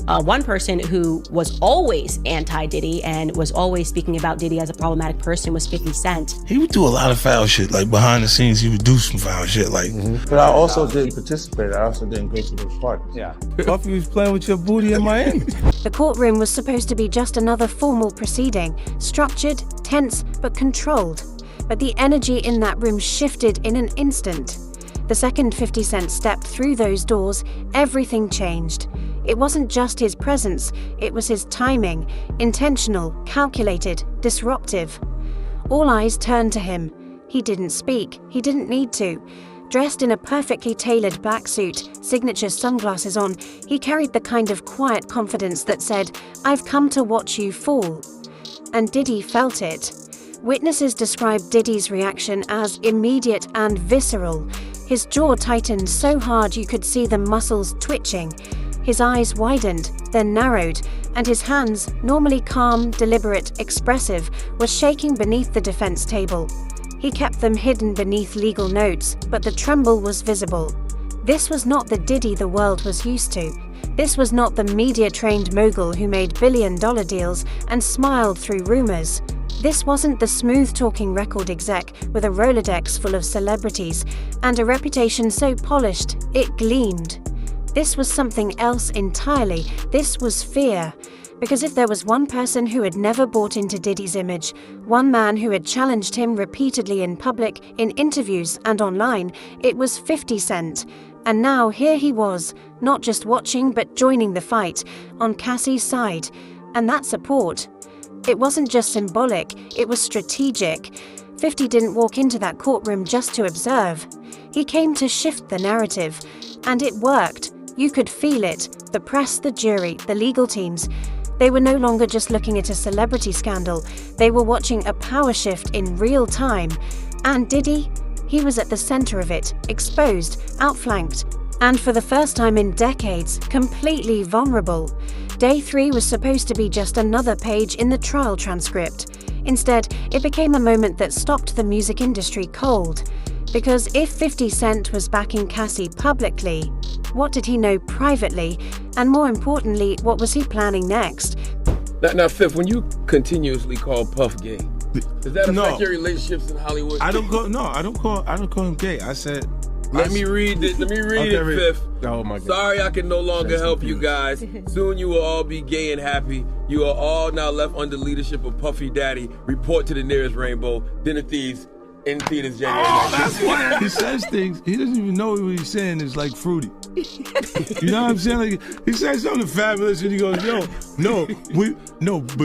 One person who was always anti-Diddy and was always speaking about Diddy as a problematic person was 50 Cent. He would do a lot of foul shit, like behind the scenes he would do some foul shit, like. But I also didn't participate, I also didn't go to those parties. Yeah. Puffy was playing with your booty in Miami. The courtroom was supposed to be just another formal proceeding, structured, tense, but controlled. But the energy in that room shifted in an instant. The second 50 Cent stepped through those doors, everything changed. It wasn't just his presence, it was his timing, intentional, calculated, disruptive. All eyes turned to him. He didn't speak, he didn't need to. Dressed in a perfectly tailored black suit, signature sunglasses on, he carried the kind of quiet confidence that said, "I've come to watch you fall." And Diddy felt it. Witnesses described Diddy's reaction as immediate and visceral. His jaw tightened so hard you could see the muscles twitching. His eyes widened, then narrowed, and his hands, normally calm, deliberate, expressive, were shaking beneath the defense table. He kept them hidden beneath legal notes, but the tremble was visible. This was not the Diddy the world was used to. This was not the media-trained mogul who made billion-dollar deals and smiled through rumors. This wasn't the smooth-talking record exec with a Rolodex full of celebrities and a reputation so polished it gleamed. This was something else entirely. This was fear. Because if there was one person who had never bought into Diddy's image, one man who had challenged him repeatedly in public, in interviews and online, it was 50 Cent. And now here he was, not just watching but joining the fight, on Cassie's side. And that support, it wasn't just symbolic, it was strategic. 50 didn't walk into that courtroom just to observe. He came to shift the narrative. And it worked. You could feel it. The press, the jury, the legal teams. They were no longer just looking at a celebrity scandal. They were watching a power shift in real time. And Diddy? He was at the center of it, exposed, outflanked, and for the first time in decades, completely vulnerable. Day 3 was supposed to be just another page in the trial transcript. Instead, it became a moment that stopped the music industry cold. Because if 50 Cent was backing Cassie publicly, what did he know privately? And more importantly, what was he planning next? Now, Fifth, when you continuously call Puff gay, does that affect your relationships in Hollywood? I don't call him gay. I said, Let me read it, Fifth. Oh my God. Sorry I can no longer help you guys. Soon you will all be gay and happy. You are all now left under leadership of Puffy Daddy. Report to the nearest rainbow. Dinner Thieves in theaters January 19th. That's why he says things. He doesn't even know what he's saying is like fruity. You know what I'm saying? Like, he says something fabulous and he goes, but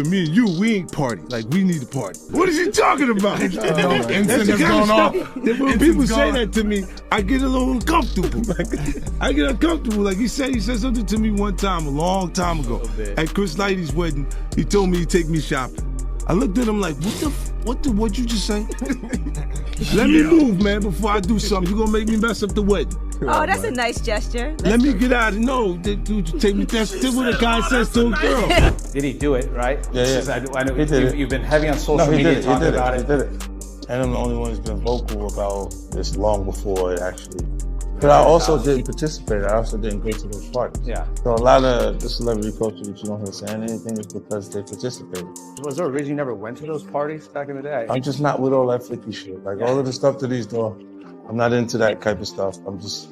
me and you, we ain't party. Like, we need to party. What is he talking about? That's the kind of stuff that when people say that to me, I get a little uncomfortable. I get uncomfortable. Like he said something to me one time, a long time ago. At Chris Lighty's wedding, he told me he'd take me shopping. I looked at him like, what'd you just say? Let me move, man, before I do something. You're gonna make me mess up the wedding. Oh, that's a nice gesture. Let me get out of take me. That's what a guy says to a girl. Did he do it, right? Yeah. I know you've been heavy on social media talking about it. He did it. And I'm the only one who's been vocal about this long before it actually. But I also didn't participate. I also didn't go to those parties. Yeah. So a lot of the celebrity culture that you don't hear saying anything is because they participated. Was there a reason you never went to those parties back in the day? I'm just not with all that flicky shit. Like all of the stuff that he's doing, I'm not into that type of stuff. I'm just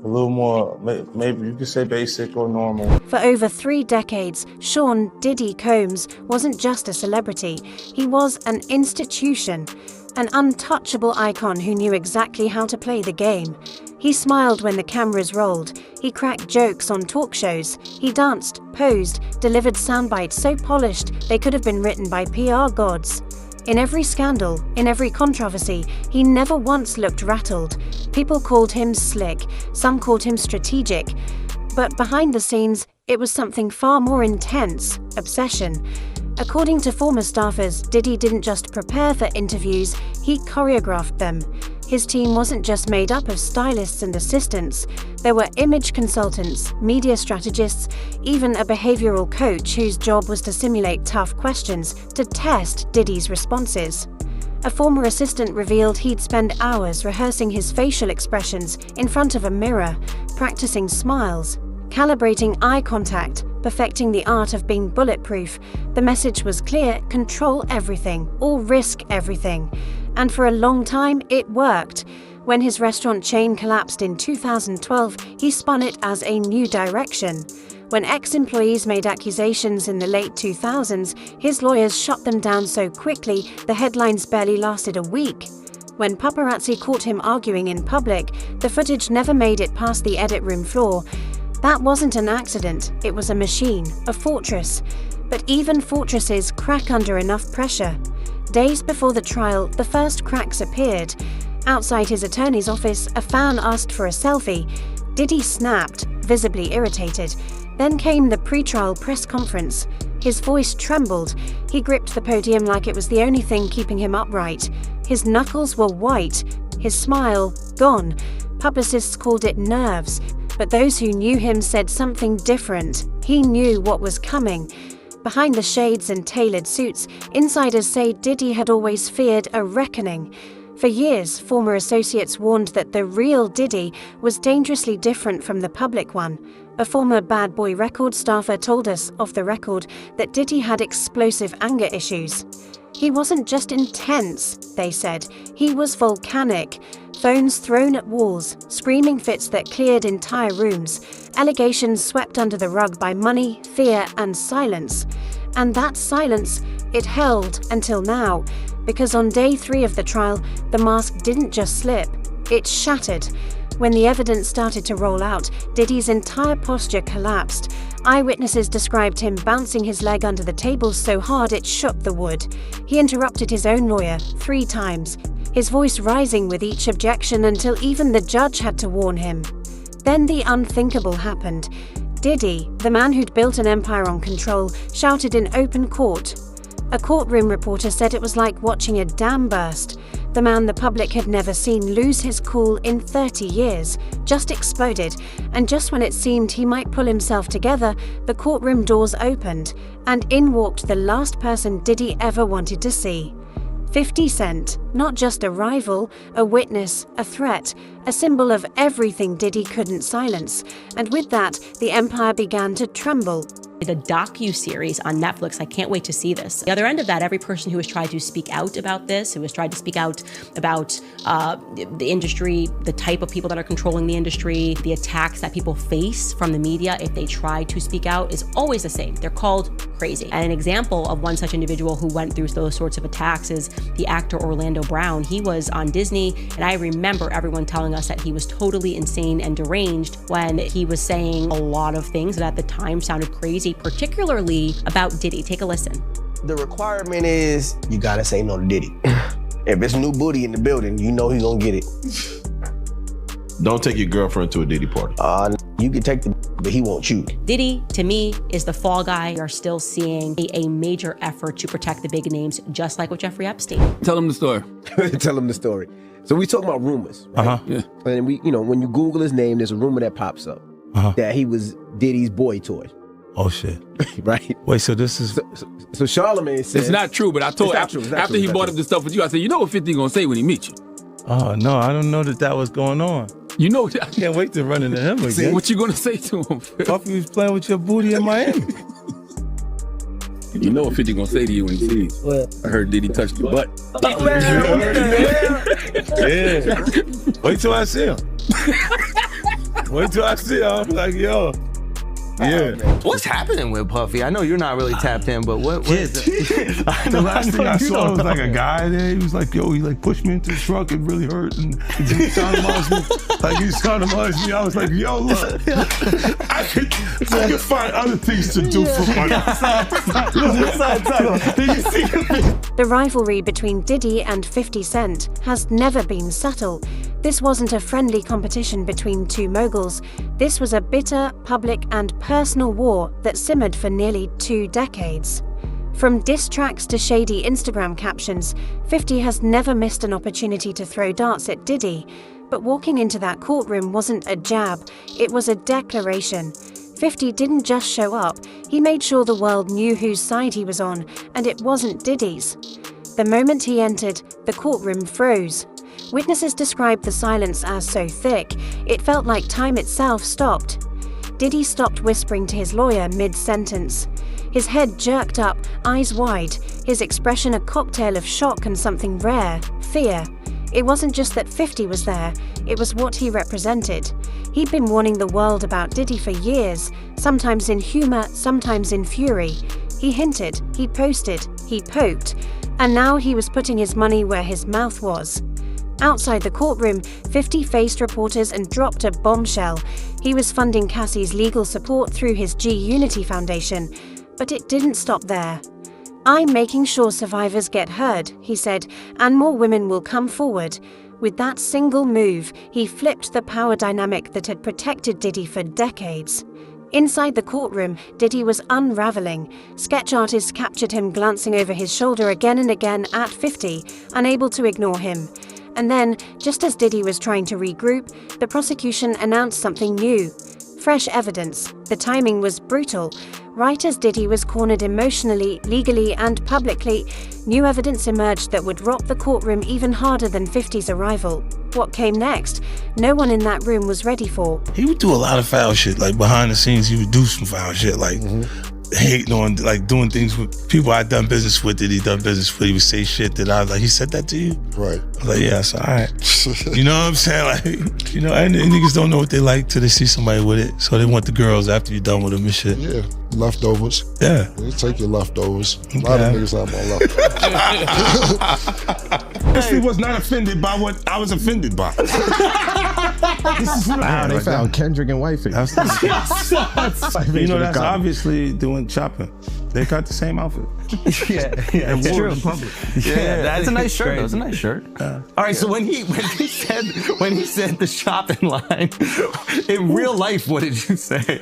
a little more, maybe you could say basic or normal. For over 3 decades, Sean Diddy Combs wasn't just a celebrity. He was an institution, an untouchable icon who knew exactly how to play the game. He smiled when the cameras rolled. He cracked jokes on talk shows. He danced, posed, delivered soundbites so polished they could have been written by PR gods. In every scandal, in every controversy, he never once looked rattled. People called him slick, some called him strategic. But behind the scenes, it was something far more intense: obsession. According to former staffers, Diddy didn't just prepare for interviews, he choreographed them. His team wasn't just made up of stylists and assistants. There were image consultants, media strategists, even a behavioral coach whose job was to simulate tough questions to test Diddy's responses. A former assistant revealed he'd spend hours rehearsing his facial expressions in front of a mirror, practicing smiles, calibrating eye contact, perfecting the art of being bulletproof. The message was clear: control everything, or risk everything. And for a long time, it worked. When his restaurant chain collapsed in 2012, he spun it as a new direction. When ex-employees made accusations in the late 2000s, his lawyers shut them down so quickly the headlines barely lasted a week. When paparazzi caught him arguing in public, the footage never made it past the edit room floor. That wasn't an accident, it was a machine, a fortress. But even fortresses crack under enough pressure. Days before the trial, the first cracks appeared. Outside his attorney's office, a fan asked for a selfie. Diddy snapped, visibly irritated. Then came the pre-trial press conference. His voice trembled. He gripped the podium like it was the only thing keeping him upright. His knuckles were white, his smile gone. Publicists called it nerves, but those who knew him said something different. He knew what was coming. Behind the shades and tailored suits, insiders say Diddy had always feared a reckoning. For years, former associates warned that the real Diddy was dangerously different from the public one. A former Bad Boy record staffer told us, off the record, that Diddy had explosive anger issues. He wasn't just intense, they said. He was volcanic. Phones thrown at walls, screaming fits that cleared entire rooms, allegations swept under the rug by money, fear, and silence. And that silence, it held until now. Because on day 3 of the trial, the mask didn't just slip, it shattered. When the evidence started to roll out, Diddy's entire posture collapsed. Eyewitnesses described him bouncing his leg under the table so hard it shook the wood. He interrupted his own lawyer 3 times, his voice rising with each objection until even the judge had to warn him. Then the unthinkable happened. Diddy, the man who'd built an empire on control, shouted in open court. A courtroom reporter said it was like watching a dam burst. The man the public had never seen lose his cool in 30 years just exploded, and just when it seemed he might pull himself together, the courtroom doors opened, and in walked the last person Diddy ever wanted to see. 50 Cent, not just a rival, a witness, a threat, a symbol of everything Diddy couldn't silence. And with that, the empire began to tremble. The docu-series on Netflix, I can't wait to see this. The other end of that, every person who has tried to speak out about this, who has tried to speak out about the industry, the type of people that are controlling the industry, the attacks that people face from the media if they try to speak out, is always the same. They're called crazy. And an example of one such individual who went through those sorts of attacks is the actor Orlando Brown. He was on Disney, and I remember everyone telling us that he was totally insane and deranged when he was saying a lot of things that at the time sounded crazy, particularly about Diddy. Take a listen. The requirement is you gotta say no to Diddy. If it's new booty in the building, you know he's gonna get it. Don't take your girlfriend to a Diddy party. You can take the, but he won't you. Diddy, to me, is the fall guy. We are still seeing a major effort to protect the big names, just like with Jeffrey Epstein. Tell him the story. Tell him the story. So we talking about rumors, right? Yeah. And we, when you Google his name, there's a rumor that pops up that he was Diddy's boy toy. Oh shit! Right? Wait, so this is so Charlamagne says it's not true. But I told after he brought up the stuff with you, I said, you know what 50 gonna say when he meets you? Oh no, I don't know that was going on. You know, I can't wait to run into him again. What you gonna say to him? Puffy was playing with your booty in Miami. You know what 50 gonna say to you when he sees? What? I heard Diddy touch your butt. Yeah. Wait till I see him. Wait till I see him. I'm like, yo. Yeah. What's happening with Puffy? I know you're not really tapped in, but what is it? The last thing I saw was like a guy there. He was like, yo, he like pushed me into the truck. It really hurt. And he sodomized me. Like he sodomized me. I was like, yo, look. I could find other things to do for money. The rivalry between Diddy and 50 Cent has never been subtle. This wasn't a friendly competition between two moguls. This was a bitter, public, and personal war that simmered for nearly 2 decades. From diss tracks to shady Instagram captions, 50 has never missed an opportunity to throw darts at Diddy. But walking into that courtroom wasn't a jab, it was a declaration. 50 didn't just show up, he made sure the world knew whose side he was on, and it wasn't Diddy's. The moment he entered, the courtroom froze. Witnesses described the silence as so thick, it felt like time itself stopped. Diddy stopped whispering to his lawyer mid-sentence. His head jerked up, eyes wide, his expression a cocktail of shock and something rare, fear. It wasn't just that 50 was there, it was what he represented. He'd been warning the world about Diddy for years, sometimes in humor, sometimes in fury. He hinted, he posted, he poked, and now he was putting his money where his mouth was. Outside the courtroom, 50 faced reporters and dropped a bombshell. He was funding Cassie's legal support through his G-Unity Foundation. But it didn't stop there. "I'm making sure survivors get heard," he said, "and more women will come forward." With that single move, he flipped the power dynamic that had protected Diddy for decades. Inside the courtroom, Diddy was unraveling. Sketch artists captured him glancing over his shoulder again and again at 50, unable to ignore him. And then, just as Diddy was trying to regroup, the prosecution announced something new. Fresh evidence. The timing was brutal. Right as Diddy was cornered emotionally, legally, and publicly, new evidence emerged that would rock the courtroom even harder than 50's arrival. What came next? No one in that room was ready for. He would do a lot of foul shit. Like, behind the scenes, he would do some foul shit. Like, hating on, like, doing things with people I'd done business with that he done business with. He would say shit that I was like, he said that to you? Right. I was like, yeah, so all right. You know what I'm saying? Like, you know, and niggas don't know what they like till they see somebody with it. So they want the girls after you're done with them and shit. Yeah, leftovers. Yeah. You take your leftovers. A lot of niggas have my leftovers. Cassie was not offended by what I was offended by. Wow, they found Kendrick and Wifey. You know, that's obviously doing shopping. They got the same outfit. Yeah, it's true. In public. Yeah, that's a nice shirt. That's a nice shirt. All right, so when he said the shopping line, in real life, what did you say?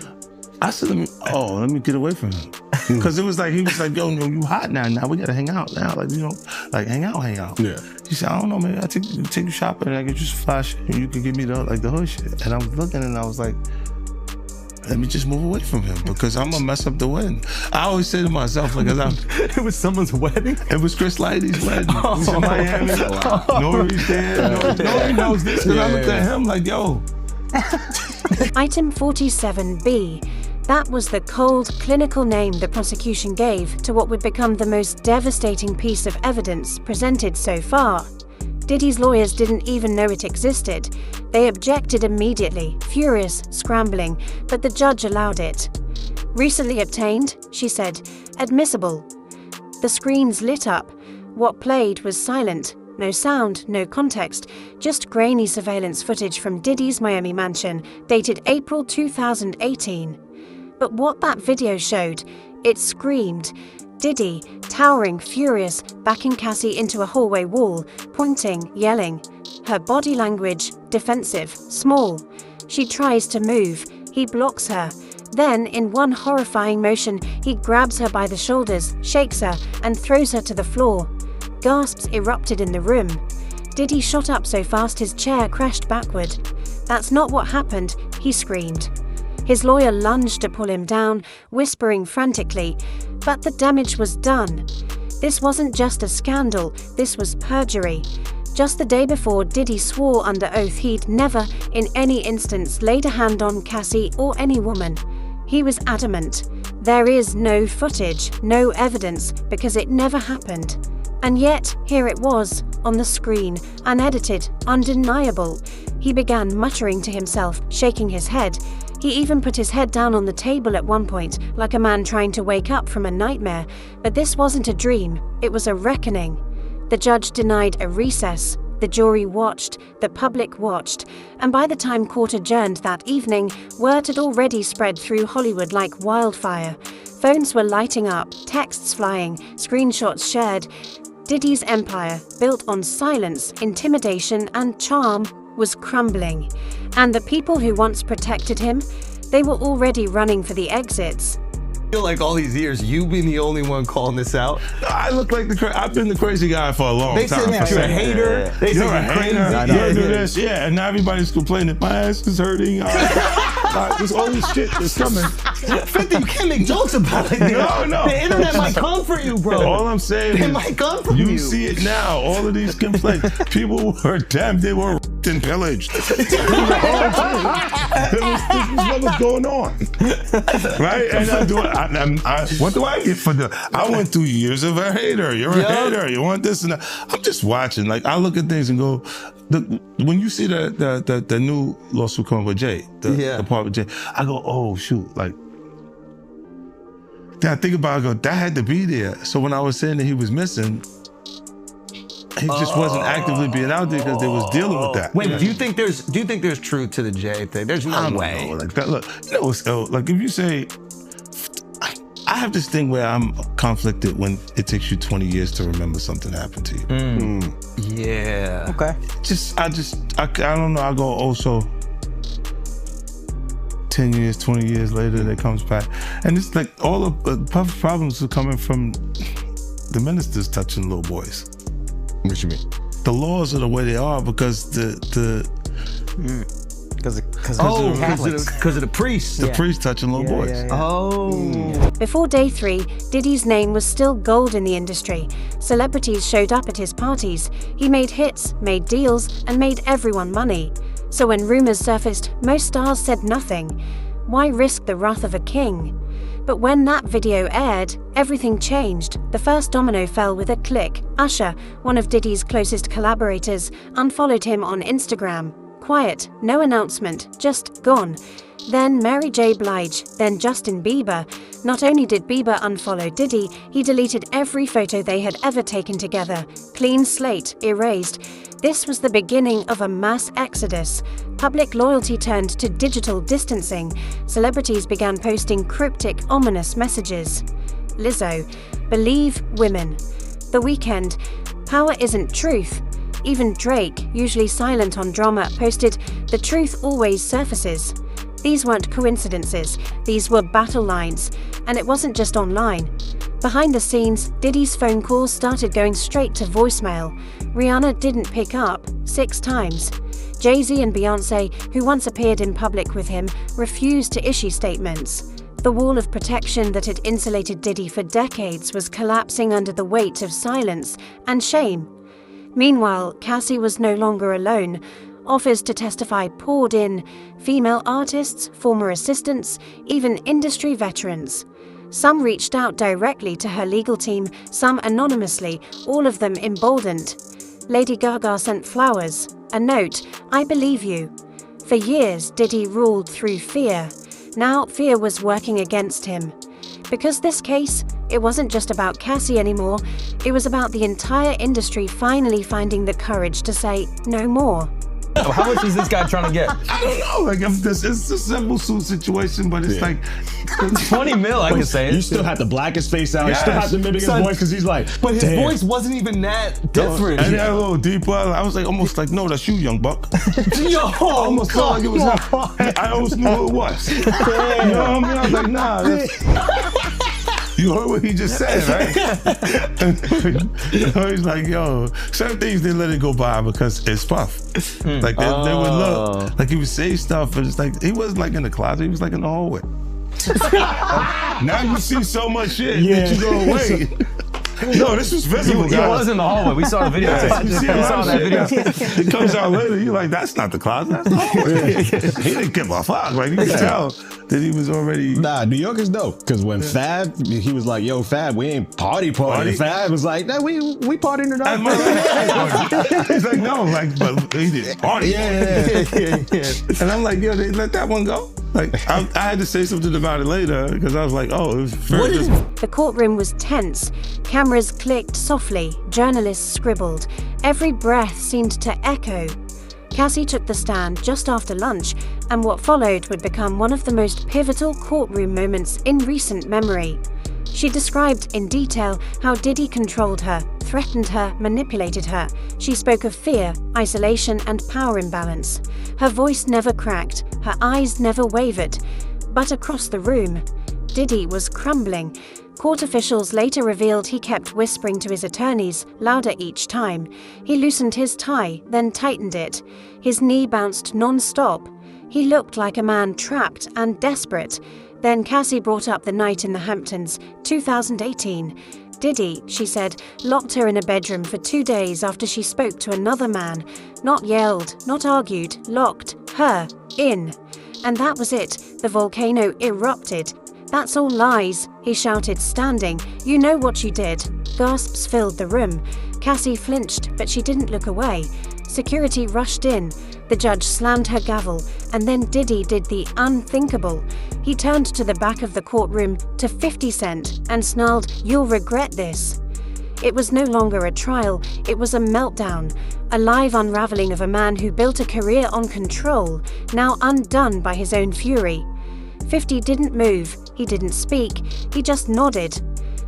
I said, let me get away from him. Because it was like, he was like, yo, you hot now. Now we got to hang out now. Like, you know, like hang out. Yeah. He said, I don't know, maybe I'll take you shopping and I get you some fly shit and you can give me the hood shit. And I was looking and I was like, let me just move away from him because I'm gonna mess up the wedding. I always say to myself, like, it was someone's wedding? It was Chris Lighty's wedding. He was in Miami. Nori's there. Nori knows this because I looked at him like, yo. Item 47B. That was the cold, clinical name the prosecution gave to what would become the most devastating piece of evidence presented so far. Diddy's lawyers didn't even know it existed. They objected immediately, furious, scrambling, but the judge allowed it. Recently obtained, she said, admissible. The screens lit up. What played was silent. No sound, no context, just grainy surveillance footage from Diddy's Miami mansion, dated April 2018. But what that video showed, it screamed. Diddy, towering, furious, backing Cassie into a hallway wall, pointing, yelling. Her body language, defensive, small. She tries to move. He blocks her. Then, in one horrifying motion, he grabs her by the shoulders, shakes her, and throws her to the floor. Gasps erupted in the room. Diddy shot up so fast his chair crashed backward. That's not what happened, he screamed. His lawyer lunged to pull him down, whispering frantically, but the damage was done. This wasn't just a scandal, this was perjury. Just the day before, Diddy swore under oath he'd never, in any instance, laid a hand on Cassie or any woman. He was adamant. There is no footage, no evidence, because it never happened. And yet, here it was, on the screen, unedited, undeniable. He began muttering to himself, shaking his head. He even put his head down on the table at one point, like a man trying to wake up from a nightmare. But this wasn't a dream, it was a reckoning. The judge denied a recess. The jury watched, the public watched, and by the time court adjourned that evening, word had already spread through Hollywood like wildfire. Phones were lighting up, texts flying, screenshots shared. Diddy's empire, built on silence, intimidation, and charm, was crumbling. And the people who once protected him, they were already running for the exits. I feel like all these years, you've been the only one calling this out. I look like I've been the crazy guy for a long time. They say you're a hater. They say you're crazy. Do this, and now everybody's complaining. My ass is hurting. There's all this shit that's coming. 50, you can't make jokes about it. No. The internet might comfort you, bro. All I'm saying is, it might comfort you. You see it now. All of these complaints. People were damn. They were raped and pillaged. This was what was going on, right? And what do I get for I went through years of a hater. You're a hater. You want this and that. I'm just watching. Like, I look at things and go, when you see the new lawsuit coming with Jay, the part with Jay, I go, oh shoot, like. Then I think about it, I go, that had to be there. So when I was saying that he was missing, he just wasn't actively being out there because they was dealing with that. Wait, do you think there's truth to the Jay thing? There's no way. Know, like that, look, like if you say, I have this thing where I'm conflicted when it takes you 20 years to remember something happened to you. Yeah. Okay. I don't know. I go also 10 years, 20 years later, that comes back. And it's like all of the problems are coming from the ministers touching little boys. What you mean? The laws are the way they are because because of the priests. The priests touching little boys. Oh. Before day 3, Diddy's name was still gold in the industry. Celebrities showed up at his parties. He made hits, made deals, and made everyone money. So when rumors surfaced, most stars said nothing. Why risk the wrath of a king? But when that video aired, everything changed. The first domino fell with a click. Usher, one of Diddy's closest collaborators, unfollowed him on Instagram. Quiet, no announcement, just gone. Then Mary J. Blige, then Justin Bieber. Not only did Bieber unfollow Diddy, he deleted every photo they had ever taken together. Clean slate, erased. This was the beginning of a mass exodus. Public loyalty turned to digital distancing. Celebrities began posting cryptic, ominous messages. Lizzo, believe women. The Weeknd, power isn't truth. Even Drake, usually silent on drama, posted, the truth always surfaces. These weren't coincidences, these were battle lines, and it wasn't just online. Behind the scenes, Diddy's phone calls started going straight to voicemail. Rihanna didn't pick up 6 times. Jay-Z and Beyoncé, who once appeared in public with him, refused to issue statements. The wall of protection that had insulated Diddy for decades was collapsing under the weight of silence and shame. Meanwhile, Cassie was no longer alone. Offers to testify poured in. Female artists, former assistants, even industry veterans. Some reached out directly to her legal team, some anonymously, all of them emboldened. Lady Gaga sent flowers, a note, I believe you. For years, Diddy ruled through fear. Now, fear was working against him. Because this case, it wasn't just about Cassie anymore, it was about the entire industry finally finding the courage to say no more. How much is this guy trying to get? I don't know. Like, it's a simple suit situation, but it's like 20 mil. I can say it. You still have to black his face out. You still have to mimic his voice because he's like, but his voice wasn't even that different. And a little deeper. I was like, almost like, no, that's you, young buck. Yo, I almost felt like it was him. I almost knew who it was. You know what I mean? I was like, nah. You heard what he just said, right? He's like, yo, certain things they let it go by because it's Puff. Like they would look, like he would say stuff, but it's like he wasn't like in the closet, he was like in the hallway. Now you see so much shit that you go, wait. No, this was visible, guys. He was in the hallway. We saw the video. We saw that video. It comes out later. You're like, that's not the closet. That's the hallway. He didn't give a fuck. Like, you could tell that he was already. Nah, New York is dope. Because when Fab, he was like, yo, Fab, we ain't party. Fab was like, nah, we partying tonight. He's like, no, like, but he did party. Yeah. And I'm like, yo, they let that one go? Like, I had to say something about it later because I was like, oh, it was very The courtroom was tense. Cameras clicked softly, journalists scribbled. Every breath seemed to echo. Cassie took the stand just after lunch, and what followed would become one of the most pivotal courtroom moments in recent memory. She described in detail how Diddy controlled her, threatened her, manipulated her. She spoke of fear, isolation, and power imbalance. Her voice never cracked, her eyes never wavered. But across the room, Diddy was crumbling. Court officials later revealed he kept whispering to his attorneys, louder each time. He loosened his tie, then tightened it. His knee bounced non-stop. He looked like a man trapped and desperate. Then Cassie brought up the night in the Hamptons, 2018. Diddy, she said, locked her in a bedroom for 2 days after she spoke to another man. Not yelled, not argued, locked her in. And that was it. The volcano erupted. That's all lies, he shouted, standing. You know what you did. Gasps filled the room. Cassie flinched, but she didn't look away. Security rushed in. The judge slammed her gavel, and then Diddy did the unthinkable. He turned to the back of the courtroom to 50 Cent and snarled, "You'll regret this." It was no longer a trial, it was a meltdown, a live unraveling of a man who built a career on control, now undone by his own fury. 50 didn't move, he didn't speak, he just nodded.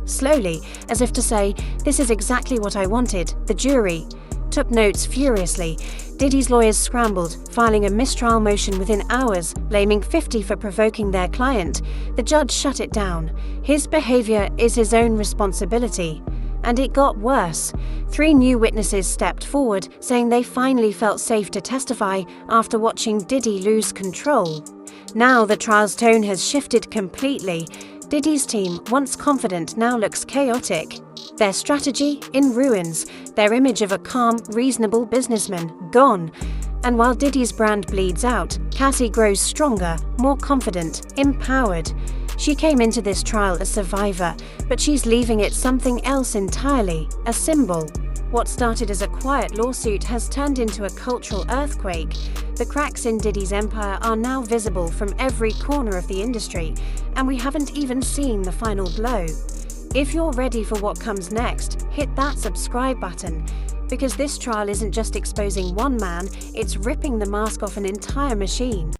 Slowly, as if to say, "This is exactly what I wanted," the jury took notes furiously. Diddy's lawyers scrambled, filing a mistrial motion within hours, blaming 50 for provoking their client. The judge shut it down. His behavior is his own responsibility. And it got worse. 3 new witnesses stepped forward, saying they finally felt safe to testify after watching Diddy lose control. Now the trial's tone has shifted completely. Diddy's team, once confident, now looks chaotic. Their strategy in ruins, their image of a calm, reasonable businessman gone. And while Diddy's brand bleeds out, Cassie grows stronger, more confident, empowered. She came into this trial a survivor, but she's leaving it something else entirely, a symbol. What started as a quiet lawsuit has turned into a cultural earthquake. The cracks in Diddy's empire are now visible from every corner of the industry, and we haven't even seen the final blow. If you're ready for what comes next, hit that subscribe button, because this trial isn't just exposing one man, it's ripping the mask off an entire machine.